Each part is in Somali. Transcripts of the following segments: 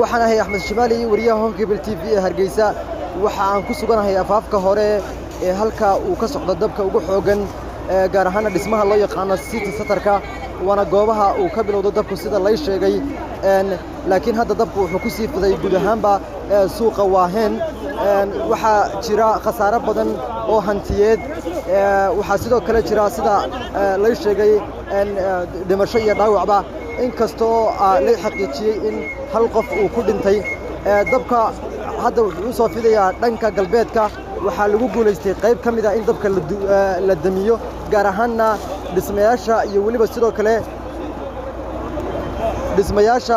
waxaan ahay Axmed Shimaali wariyaha Honkebel TV ee Hargeysa waxa aan ku suganahay afaafka hore ee halka uu ka socdo dabka ugu xoogan gaar ahaan dhismaha loo yaqaan City Centerka wana goobaha uu ka bilowdo dabku sida la sheegay laakiin hadda dabku wuxuu ku sii fiday guud ahaanba suuqa Waaheen waxa jira khasaare badan oo hantiyeed waxa sidoo kale jira sida la sheegay dhimasho iyo dhaawacba inkastoo la xaqiijiyay in hal qof uu ku dhintay dabka hadda wuxuu soo fidayaa dhanka galbeedka waxa lagu guuleystay qayb kamid ah in dabka la damiyo gaar ahaanna dhismayaasha iyo waliba sidoo kale dhismayaasha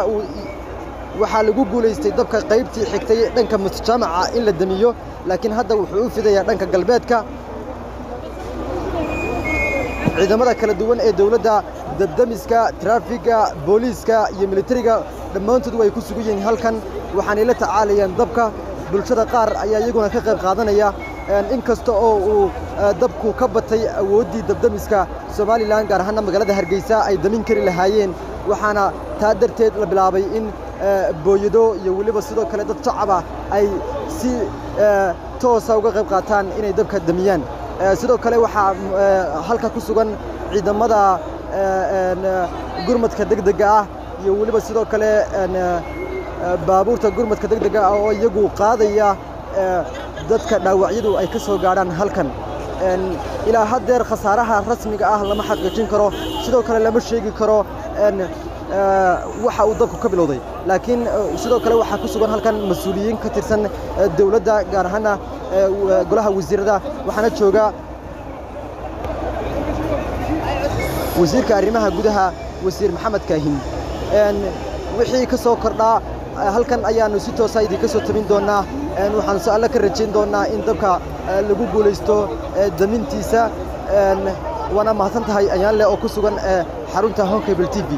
waxa lagu guuleystay dabka qaybtii xigtay dhanka mustamaca in la damiyo laakiin hadda wuxuu u fidayaa dhanka galbeedka ciidamada kala duwan ee dawladda dabdamiska traafiga booliiska iyo militariga dhammaantood way ku sugan yihiin halkan waxaan ila tacaalayaan dabka bulshada qaar ayaa iyaguna ka qayb qaadanaya inkasta oo uu dabku ka batay awoodii dabdamiska Soomaaliland gaar ahaan magaalada Hargeysa ay damin kari lahaayeen waxaana taa darteed la bilaabay in booyado iyo waliba sidoo kale dad shacab ah ay si toos ah uga qayb qaataan inay dabka damiyaan sidoo kale waxa halka ku sugan ciidamada gurmadka degdega ah iyo waliba sidoo kale baabuurta gurmadka degdega ah oo iyagu qaadaya dadka dhaawacyadu ay ka soo gaaraan halkan ilaa haddeer khasaaraha rasmiga ah lama xaqiijin karo sidoo kale lama sheegi karo waxa uu dabku ka bilowday laakiin sidoo kale waxa ku sugan halkan mas'uuliyiin ka tirsan dawladda gaar ahaan golaha wasiirada waxaana jooga wasiirka arrimaha gudaha wasiir Maxamed Kaahin wixii ka soo kordha halkan ayaanu si toos ah idinka soo tabin doonaa waxaan su'aalo ka rajayn doonaa in dabka lagu guuleysto damintiisa wana mahadsantahay ayaan leh oo ku sugan xarunta Honkebel TV